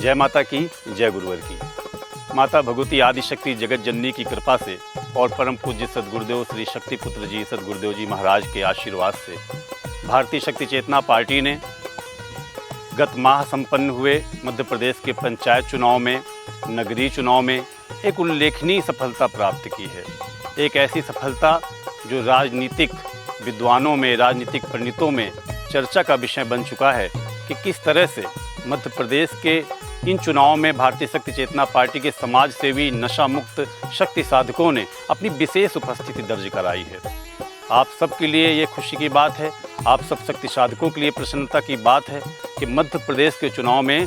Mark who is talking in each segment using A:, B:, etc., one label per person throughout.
A: जय माता की, जय गुरुवर की। माता भगवती आदिशक्ति जगत जननी की कृपा से और परम पूज्य सदगुरुदेव श्री शक्ति पुत्र जी सदगुरुदेव जी महाराज के आशीर्वाद से भारतीय शक्ति चेतना पार्टी ने गत माह संपन्न हुए मध्य प्रदेश के पंचायत चुनाव में, नगरीय चुनाव में एक उल्लेखनीय सफलता प्राप्त की है। एक ऐसी सफलता जो राजनीतिक विद्वानों में, राजनीतिक पंडितों में चर्चा का विषय बन चुका है कि किस तरह से मध्य प्रदेश के इन चुनावों में भारतीय शक्ति चेतना पार्टी के समाज सेवी नशा मुक्त शक्ति साधकों ने अपनी विशेष उपस्थिति दर्ज कराई है। आप सबके लिए ये खुशी की बात है, आप सब शक्ति साधकों के लिए प्रसन्नता की बात है कि मध्य प्रदेश के चुनाव में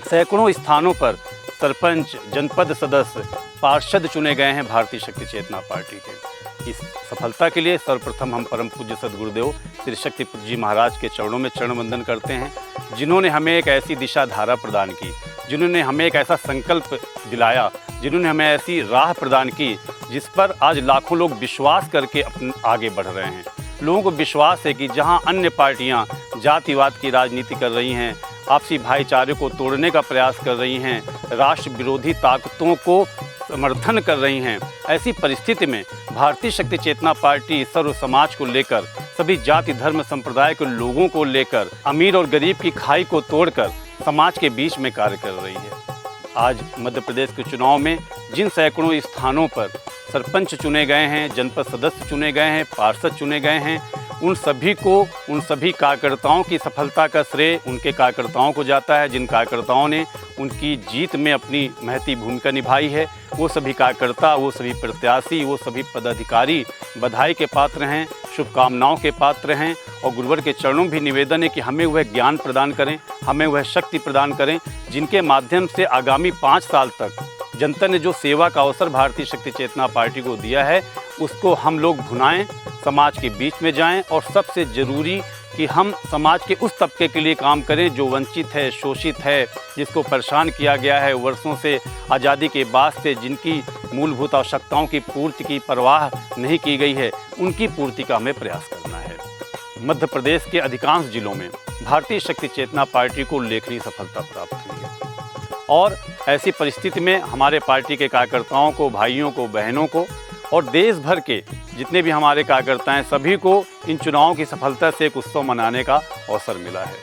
A: सैकड़ों स्थानों पर सरपंच, जनपद सदस्य, पार्षद चुने गए हैं भारतीय शक्ति चेतना पार्टी के। इस सफलता के लिए सर्वप्रथम हम परम पूज्य सदगुरुदेव श्री शक्ति पुत्र जी महाराज के चरणों में चरण वंदन करते हैं, जिन्होंने हमें एक ऐसी दिशा धारा प्रदान की, जिन्होंने हमें एक ऐसा संकल्प दिलाया, जिन्होंने हमें ऐसी राह प्रदान की जिस पर आज लाखों लोग विश्वास करके अपने आगे बढ़ रहे हैं। लोगों को विश्वास है कि जहां अन्य पार्टियां जातिवाद की राजनीति कर रही हैं, आपसी भाईचारे को तोड़ने का प्रयास कर रही हैं, राष्ट्र विरोधी ताकतों को समर्थन कर रही हैं, ऐसी परिस्थिति में भारतीय शक्ति चेतना पार्टी सर्व समाज को लेकर, सभी जाति धर्म संप्रदाय के लोगों को लेकर, अमीर और गरीब की खाई को तोड़कर समाज के बीच में कार्य कर रही है। आज मध्य प्रदेश के चुनाव में जिन सैकड़ों स्थानों पर सरपंच चुने गए हैं, जनपद सदस्य चुने गए हैं, पार्षद चुने गए हैं, उन सभी कार्यकर्ताओं की सफलता का श्रेय उनके कार्यकर्ताओं को जाता है, जिन कार्यकर्ताओं ने उनकी जीत में अपनी महती भूमिका निभाई है। वो सभी कार्यकर्ता, वो सभी प्रत्याशी, वो सभी पदाधिकारी बधाई के पात्र हैं, शुभकामनाओं के पात्र हैं और गुरुवर के चरणों में भी निवेदन है कि हमें वह ज्ञान प्रदान करें, हमें वह शक्ति प्रदान करें, जिनके माध्यम से आगामी 5 साल तक जनता ने जो सेवा का अवसर भारतीय शक्ति चेतना पार्टी को दिया है, उसको हम लोग भुनाएं, समाज के बीच में जाएं और सबसे ज़रूरी कि हम समाज के उस तबके के लिए काम करें जो वंचित है, शोषित है, जिसको परेशान किया गया है वर्षों से, आज़ादी के बाद से जिनकी मूलभूत आवश्यकताओं की पूर्ति की परवाह नहीं की गई है, उनकी पूर्ति का हमें प्रयास करना है। मध्य प्रदेश के अधिकांश जिलों में भारतीय शक्ति चेतना पार्टी को उल्लेखनीय सफलता प्राप्त हुई है और ऐसी परिस्थिति में हमारे पार्टी के कार्यकर्ताओं को, भाइयों को, बहनों को और देश भर के जितने भी हमारे कार्यकर्ता हैं, सभी को इन चुनावों की सफलता से एक उत्सव मनाने का अवसर मिला है।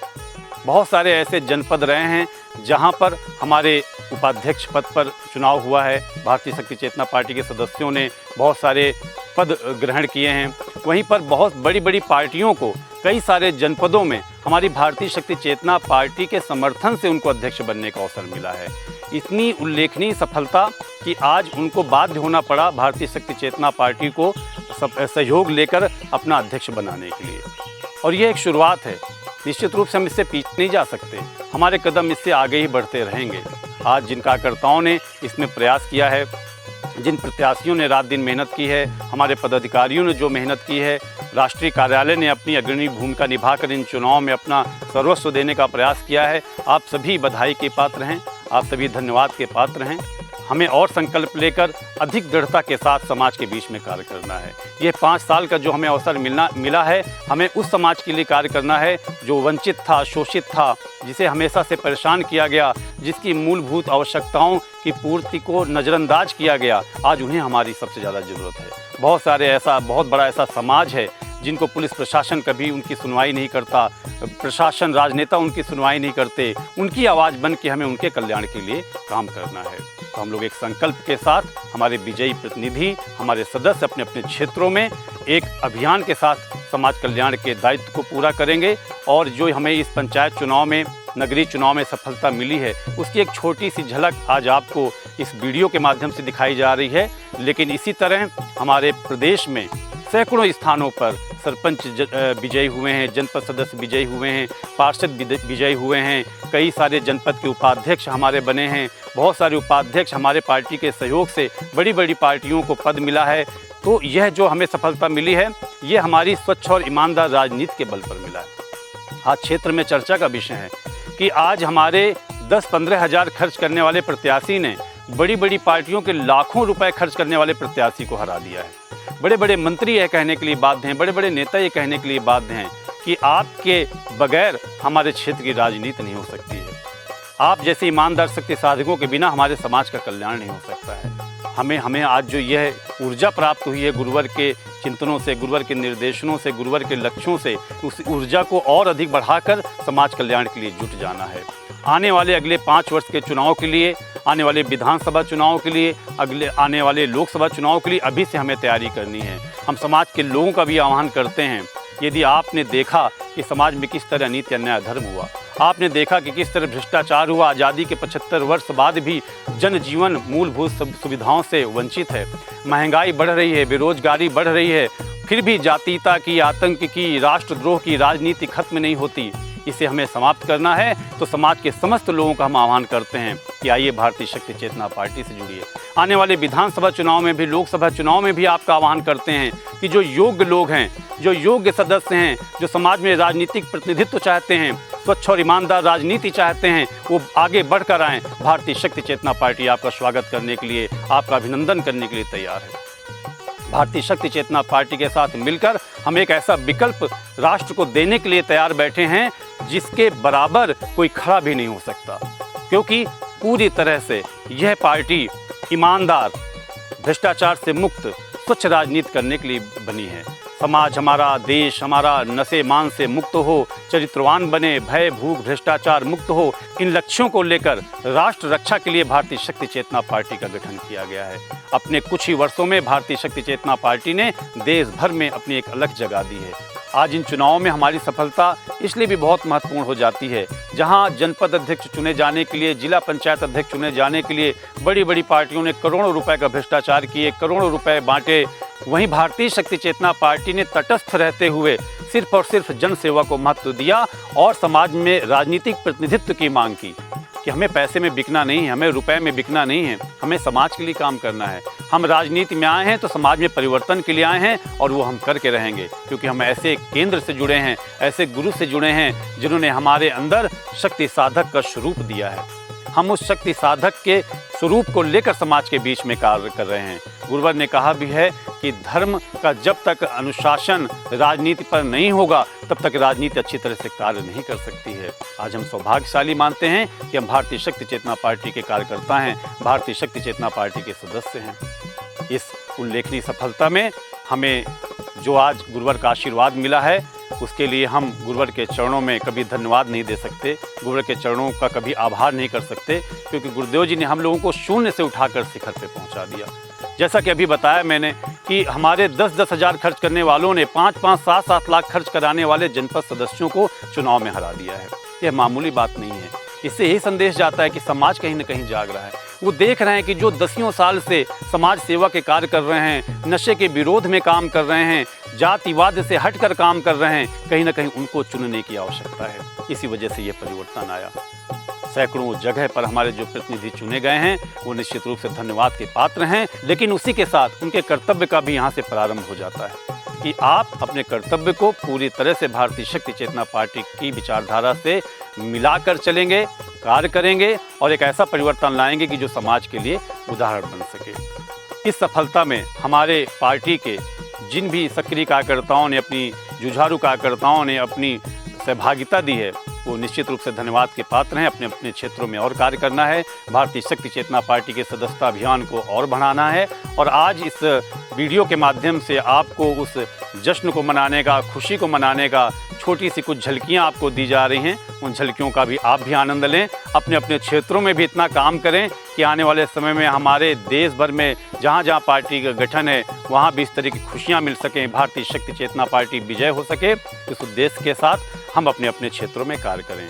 A: बहुत सारे ऐसे जनपद रहे हैं जहां पर हमारे उपाध्यक्ष पद पर चुनाव हुआ है, भारतीय शक्ति चेतना पार्टी के सदस्यों ने बहुत सारे पद ग्रहण किए हैं। वहीं पर बहुत बड़ी बड़ी पार्टियों को कई सारे जनपदों में हमारी भारतीय शक्ति चेतना पार्टी के समर्थन से उनको अध्यक्ष बनने का अवसर मिला है। इतनी उल्लेखनीय सफलता कि आज उनको बाध्य होना पड़ा भारतीय शक्ति चेतना पार्टी को सहयोग लेकर अपना अध्यक्ष बनाने के लिए। और यह एक शुरुआत है, निश्चित रूप से हम इससे पीछे नहीं जा सकते, हमारे कदम इससे आगे ही बढ़ते रहेंगे। आज जिन कार्यकर्ताओं ने इसमें प्रयास किया है, जिन प्रत्याशियों ने रात दिन मेहनत की है, हमारे पदाधिकारियों ने जो मेहनत की है, राष्ट्रीय कार्यालय ने अपनी अग्रणी भूमिका निभाकर इन चुनाव में अपना सर्वस्व देने का प्रयास किया है, आप सभी बधाई के पात्र हैं, आप सभी धन्यवाद के पात्र हैं। हमें और संकल्प लेकर अधिक दृढ़ता के साथ समाज के बीच में कार्य करना है। ये 5 साल का जो हमें अवसर मिला है, हमें उस समाज के लिए कार्य करना है जो वंचित था, शोषित था, जिसे हमेशा से परेशान किया गया, जिसकी मूलभूत आवश्यकताओं की पूर्ति को नज़रअंदाज किया गया। आज उन्हें हमारी सबसे ज़्यादा ज़रूरत है। बहुत बड़ा ऐसा समाज है जिनको पुलिस प्रशासन कभी उनकी सुनवाई नहीं करता, प्रशासन, राजनेता उनकी सुनवाई नहीं करते। उनकी आवाज़ बन के हमें उनके कल्याण के लिए काम करना है। तो हम लोग एक संकल्प के साथ, हमारे विजयी प्रतिनिधि, हमारे सदस्य अपने अपने क्षेत्रों में एक अभियान के साथ समाज कल्याण के दायित्व को पूरा करेंगे। और जो हमें इस पंचायत चुनाव में, नगरीय चुनाव में सफलता मिली है, उसकी एक छोटी सी झलक आज आपको इस वीडियो के माध्यम से दिखाई जा रही है। लेकिन इसी तरह हमारे प्रदेश में सैकड़ों स्थानों पर सरपंच विजयी हुए हैं, जनपद सदस्य विजयी हुए हैं, पार्षद विजयी हुए हैं, कई सारे जनपद के उपाध्यक्ष हमारे बने हैं, बहुत सारे उपाध्यक्ष हमारे पार्टी के सहयोग से बड़ी बड़ी पार्टियों को पद मिला है। तो यह जो हमें सफलता मिली है, ये हमारी स्वच्छ और ईमानदार राजनीति के बल पर मिला है। आज क्षेत्र में चर्चा का विषय है कि आज हमारे 10-15 हज़ार खर्च करने वाले प्रत्याशी ने बड़ी बड़ी पार्टियों के लाखों रुपए खर्च करने वाले प्रत्याशी को हरा दिया है। बड़े बड़े मंत्री यह कहने के लिए बाध्य हैं, बड़े बड़े नेता ये कहने के लिए बाध्य हैं कि आपके बगैर हमारे क्षेत्र की राजनीति नहीं हो सकती है। आप जैसे ईमानदार शक्ति साधकों के बिना हमारे समाज का कल्याण नहीं हो सकता है। हमें आज जो यह ऊर्जा प्राप्त हुई है गुरुवर के चिंतनों से, गुरुवर के निर्देशनों से, गुरुवर के लक्ष्यों से, उस ऊर्जा को और अधिक बढ़ाकर समाज कल्याण के लिए जुट जाना है। आने वाले अगले 5 वर्ष के चुनाव के लिए, आने वाले विधानसभा चुनाव के लिए, आने वाले लोकसभा चुनाव के लिए अभी से हमें तैयारी करनी है। हम समाज के लोगों का भी आह्वान करते हैं, यदि आपने देखा कि समाज में किस तरह नीति अन्याय अधर्म हुआ, आपने देखा कि किस तरह भ्रष्टाचार हुआ, आज़ादी के 75 वर्ष बाद भी जनजीवन मूलभूत सुविधाओं से वंचित है, महंगाई बढ़ रही है, बेरोजगारी बढ़ रही है, फिर भी जातीयता की, आतंक की, राष्ट्रद्रोह की राजनीति खत्म नहीं होती। इसे हमें समाप्त करना है। तो समाज के समस्त लोगों का हम आह्वान करते हैं कि आइए भारतीय शक्ति चेतना पार्टी से जुड़िए। आने वाले विधानसभा चुनाव में भी, लोकसभा चुनाव में भी आपका आह्वान करते हैं कि जो योग्य लोग हैं, जो योग्य सदस्य हैं, जो समाज में राजनीतिक प्रतिनिधित्व चाहते हैं, स्वच्छ और ईमानदार राजनीति चाहते हैं, वो आगे बढ़कर आएँ। भारतीय शक्ति चेतना पार्टी आपका स्वागत करने के लिए, आपका अभिनंदन करने के लिए तैयार है। भारतीय शक्ति चेतना पार्टी के साथ मिलकर हम एक ऐसा विकल्प राष्ट्र को देने के लिए तैयार बैठे हैं जिसके बराबर कोई खड़ा भी नहीं हो सकता, क्योंकि पूरी तरह से यह पार्टी ईमानदार, भ्रष्टाचार से मुक्त, स्वच्छ राजनीति करने के लिए बनी है। समाज हमारा, देश हमारा नशे मान से मुक्त हो, चरित्रवान बने, भय भूख भ्रष्टाचार मुक्त हो, इन लक्ष्यों को लेकर राष्ट्र रक्षा के लिए भारतीय शक्ति चेतना पार्टी का गठन किया गया है। अपने कुछ ही वर्षों में भारतीय शक्ति चेतना पार्टी ने देश भर में अपनी एक अलग जगह दी है। आज इन चुनावों में हमारी सफलता इसलिए भी बहुत महत्वपूर्ण हो जाती है, जहां जनपद अध्यक्ष चुने जाने के लिए, जिला पंचायत अध्यक्ष चुने जाने के लिए बड़ी बड़ी पार्टियों ने करोड़ों रुपए का भ्रष्टाचार किए, करोड़ों रुपए बांटे। वहीं भारतीय शक्ति चेतना पार्टी ने तटस्थ रहते हुए सिर्फ और सिर्फ जन सेवा को महत्व दिया और समाज में राजनीतिक प्रतिनिधित्व की मांग की कि हमें पैसे में बिकना नहीं है, हमें रुपए में बिकना नहीं है, हमें समाज के लिए काम करना है। हम राजनीति में आए हैं तो समाज में परिवर्तन के लिए आए हैं और वो हम करके रहेंगे, क्योंकि हम ऐसे केंद्र से जुड़े हैं, ऐसे गुरु से जुड़े हैं जिन्होंने हमारे अंदर शक्ति साधक का स्वरूप दिया है। हम उस शक्ति साधक के स्वरूप को लेकर समाज के बीच में कार्य कर रहे हैं। गुरुवर ने कहा भी है कि धर्म का जब तक अनुशासन राजनीति पर नहीं होगा तब तक राजनीति अच्छी तरह से कार्य नहीं कर सकती है। आज हम सौभाग्यशाली मानते हैं कि हम भारतीय शक्ति चेतना पार्टी के कार्यकर्ता हैं, भारतीय शक्ति चेतना पार्टी के सदस्य हैं। इस उल्लेखनीय सफलता में हमें जो आज गुरुवर का आशीर्वाद मिला है, उसके लिए हम गुरुवर के चरणों में कभी धन्यवाद नहीं दे सकते, गुरुवर के चरणों का कभी आभार नहीं कर सकते, क्योंकि गुरुदेव जी ने हम लोगों को शून्य से उठाकर शिखर पे पहुंचा दिया। जैसा कि अभी बताया मैंने कि हमारे 10-10 हज़ार खर्च करने वालों ने 5-5, 7-7 लाख खर्च कराने वाले जनपद सदस्यों को चुनाव में हरा दिया है। यह मामूली बात नहीं है। इससे यही संदेश जाता है कि समाज कहीं न कहीं जाग रहा है। वो देख रहे हैं कि जो दसियों साल से समाज सेवा के कार्य कर रहे हैं, नशे के विरोध में काम कर रहे हैं, जातिवाद से हटकर काम कर रहे हैं, कहीं न कहीं उनको चुनने की आवश्यकता है। इसी वजह से ये परिवर्तन आया। सैकड़ों जगह पर हमारे जो प्रतिनिधि चुने गए हैं वो निश्चित रूप से धन्यवाद के पात्र हैं, लेकिन उसी के साथ उनके कर्तव्य का भी यहाँ से प्रारंभ हो जाता है कि आप अपने कर्तव्य को पूरी तरह से भारतीय शक्ति चेतना पार्टी की विचारधारा से मिलाकर चलेंगे, कार्य करेंगे और एक ऐसा परिवर्तन लाएंगे कि जो समाज के लिए उदाहरण बन सके। इस सफलता में हमारे पार्टी के जिन भी सक्रिय कार्यकर्ताओं ने, अपनी जुझारू कार्यकर्ताओं ने अपनी सहभागिता दी है, वो निश्चित रूप से धन्यवाद के पात्र हैं। अपने अपने क्षेत्रों में और कार्य करना है, भारतीय शक्ति चेतना पार्टी के सदस्यता अभियान को और बढ़ाना है। और आज इस वीडियो के माध्यम से आपको उस जश्न को मनाने का, खुशी को मनाने का छोटी सी कुछ झलकियां आपको दी जा रही हैं। उन झलकियों का भी आप भी आनंद लें। अपने अपने क्षेत्रों में भी इतना काम करें कि आने वाले समय में हमारे देश भर में जहाँ जहाँ पार्टी का गठन है वहाँ भी इस तरह की खुशियाँ मिल सकें, भारतीय शक्ति चेतना पार्टी विजय हो सके। इस उद्देश्य के साथ हम अपने अपने क्षेत्रों में कार्य करें।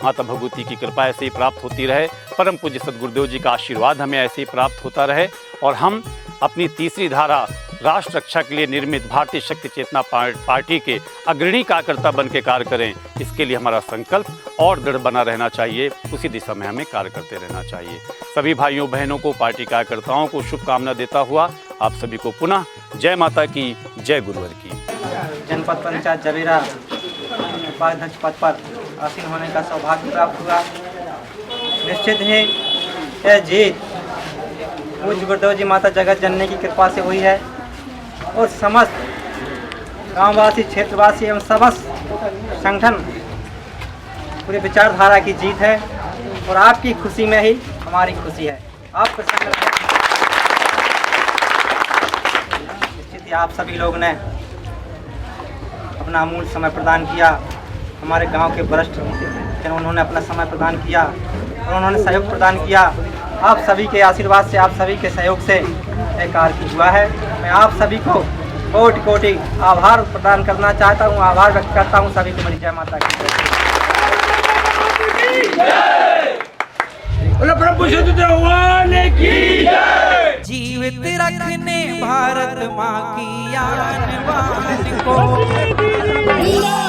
A: माता भगवती की कृपा ऐसे ही प्राप्त होती रहे, परम पूज्य सद्गुरुदेव जी का आशीर्वाद हमें ऐसे ही प्राप्त होता रहे और हम अपनी तीसरी धारा राष्ट्र रक्षा के लिए निर्मित भारतीय शक्ति चेतना पार्टी के अग्रणी कार्यकर्ता बन के कार्य करें। इसके लिए हमारा संकल्प और दृढ़ बना रहना चाहिए, उसी दिशा में हमें कार्य करते रहना चाहिए। सभी भाइयों बहनों को, पार्टी कार्यकर्ताओं को शुभकामना देता हुआ आप सभी को पुनः जय माता की, जय गुरुवर की।
B: जनपद पंचायत जबीरा उपाध्यक्ष पद पर आसीन होने का सौभाग्य प्राप्त हुआ। निश्चित ही यह जीत पूज्य गुरुदेव जी माता जगत जननी की कृपा से हुई है और समस्त गांववासी, क्षेत्रवासी एवं समस्त संगठन पूरी विचारधारा की जीत है और आपकी खुशी में ही हमारी खुशी है। आप प्रसन्न रहें। निश्चित ही आप सभी लोग ने अपना अमूल्य समय प्रदान किया। हमारे गांव के वरिष्ठ जन उन्होंने अपना समय प्रदान किया और उन्होंने सहयोग प्रदान किया। आप सभी के आशीर्वाद से, आप सभी के सहयोग से एक कार्य हुआ है। मैं आप सभी को कोटि कोटि आभार प्रदान करना चाहता हूँ, आभार व्यक्त करता हूँ सभी को। मेरी जय माता की जय।
C: जीवित रखने भारत माँ की आन बान को।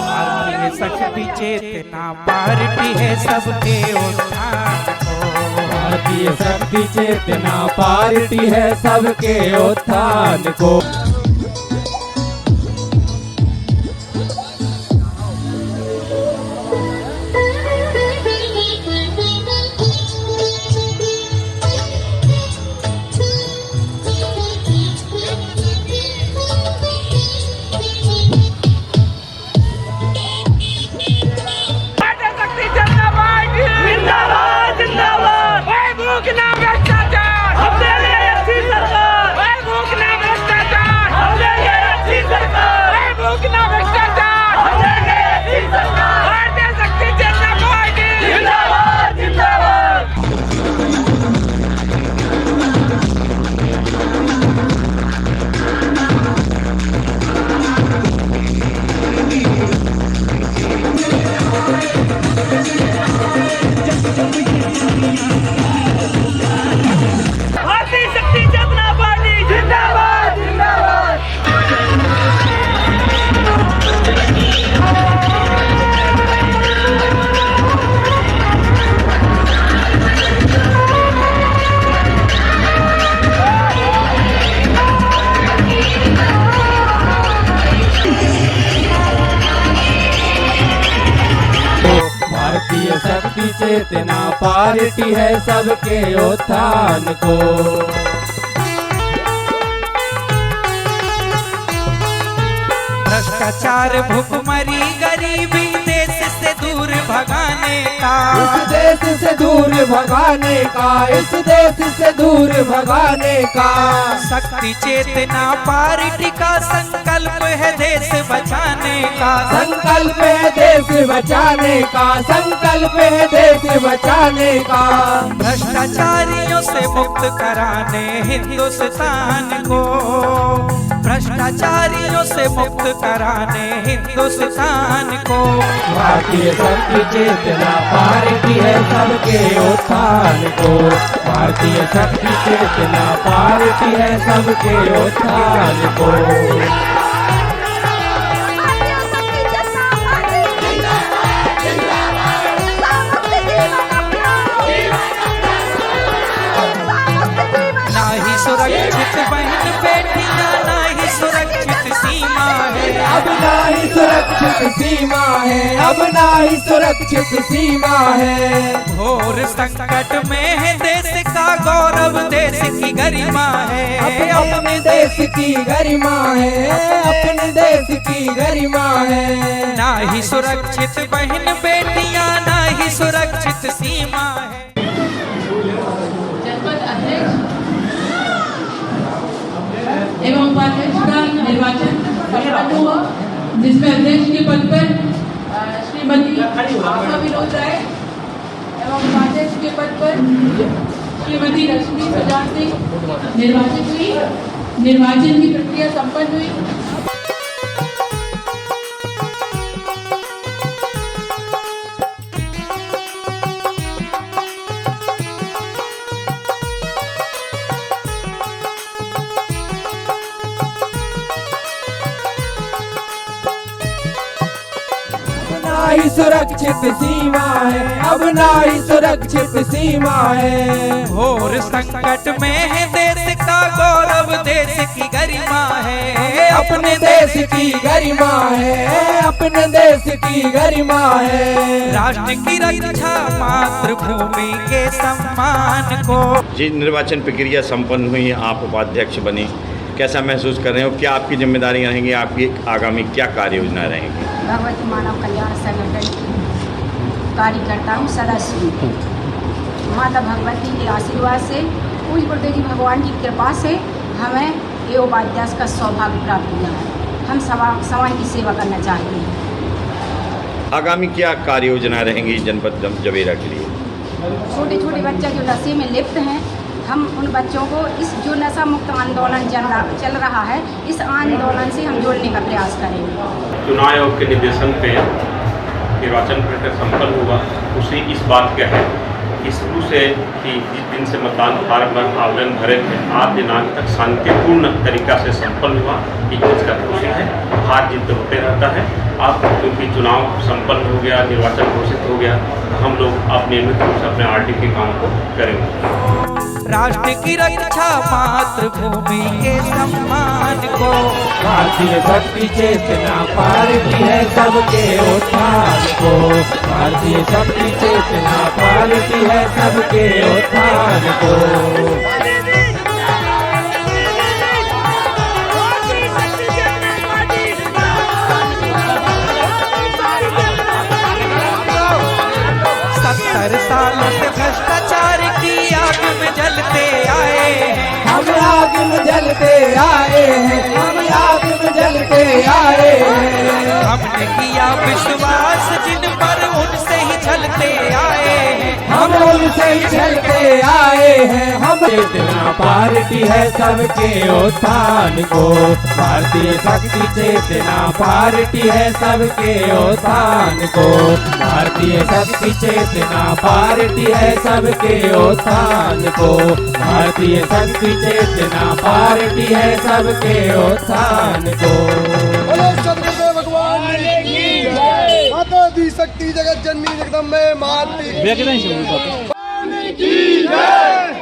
C: भारतीय शक्ति चेतना पार्टी है सबके उत्थान को।
D: भारतीय शक्ति चेतना पार्टी है सबके उत्थान को। भारतीय शक्ति चेतना पार्टी है सबके उत्थान को।
C: भ्रष्टाचार, भुखमरी, गरीबी देश से दूर भगाने का।
D: इस देश से दूर भगाने का, इस देश से दूर भगाने का।
C: शक्ति चेतना पार्टी का संकल्प है देश बचाने का।
D: संकल्प है देश बचाने का, संकल्प है देश बचाने का।
C: भ्रष्टाचारियों से मुक्त कराने हिंदुस्तान को। भ्रष्टाचारियों से मुक्त कराने हिंदुस्तान को।
D: भारतीय शक्ति चेतना पार्टी है सबके उत्थान को। भारतीय शक्ति चेतना पार्टी है सबके उत्थान को।
C: ना ही सुरक्षित बहन बेटियां, ना ही सुरक्षित सीमा है।
D: अब ना ही सुरक्षित सीमा है, अब ना ही सुरक्षित सीमा है।
C: घोर संकट में है देश का गौरव, देश की गरिमा है।
D: अपने देश की गरिमा है, अपने देश की गरिमा है।
C: ना ही सुरक्षित बहन बेटियां, ना ही सुरक्षित सीमा है।
E: जनपद अध्यक्ष एवं उपाध्यक्ष का निर्वाचन संपन्न हुआ, जिसमें अध्यक्ष के पद पर श्रीमती आशा विनोद राय एवं उपाध्यक्ष के पद पर श्रीमती रश्मि सुजान सिंह निर्वाचित हुई। निर्वाचन की प्रक्रिया संपन्न हुई।
D: ना ही सुरक्षित सीमा है, अब ना ही सुरक्षित सीमा है।
C: घोर संकट में है देश का गौरव, देश की गरिमा है।
D: अपने देश की गरिमा है, अपने देश की गरिमा है।
C: राष्ट्र की रक्षा मातृभूमि के सम्मान को।
A: जी, निर्वाचन प्रक्रिया संपन्न हुई, आप उपाध्यक्ष बने, कैसा महसूस कर रहे हो? क्या आपकी जिम्मेदारियां रहेंगी? आपकी आगामी क्या कार्य योजना रहेंगी?
F: भगवती मानव कल्याण संगठन की कार्यकर्ता हूँ, सदस्य हूँ। माता भगवती के आशीर्वाद से, पूज्य गुरुदेव जी भगवान की कृपा से हमें ये उपाध्याय का सौभाग्य प्राप्त हुआ है। हम समाज की सेवा करना चाहते हैं।
G: आगामी क्या कार्य योजना रहेंगी जनपद जवेरा के लिए?
F: छोटे छोटे बच्चे जो नशे में लिप्त हैं, हम उन बच्चों को इस जो नशा मुक्त आंदोलन चल रहा है, इस आंदोलन से हम जोड़ने का प्रयास करेंगे।
H: चुनाव आयोग के निर्देशन पे निर्वाचन प्रक्रिया संपन्न हुआ। उसी इस बात का है कि शुरू से कि जिस दिन से मतदान फार्म पर आवेदन भरे थे, आज दिनांक तक शांतिपूर्ण तरीका से संपन्न हुआ। इस चीज़ का खुशी है। हार जीत होते रहता है। अब क्योंकि चुनाव संपन्न हो गया, निर्वाचन घोषित हो गया, हम लोग अब नियमित रूप से अपने आरटी के काम को करेंगे।
C: राष्ट्र की रक्षा, मातृभूमि के सम्मान को,
D: भारतीय शक्ति चेतना पार्टी है सबके उत्थान को, भारतीय शक्ति चेतना पार्टी है सबके उत्थान को।
C: सालों से भ्रष्टाचार की आग में जलते आए हैं,
D: हम आग में जलते आए हैं, हम आग में जलते आए हैं।
C: हमने किया विश्वास जिन पर उनसे ही चलते आए हैं,
D: हम उनसे ही चलते आए हैं। हम चेतना पार्टी है सबके उत्थान को, भारतीय शक्ति चेतना पार्टी है सबके उत्थान को, भारतीय शक्ति चेतना पार्टी है सबके उत्थान को, भारतीय शक्ति चेतना पार्टी है सबके उत्थान को।
I: सदगुरुदेव भगवान की जय। माता दी शक्ति जगत जननी जगदम्बे माता की जय।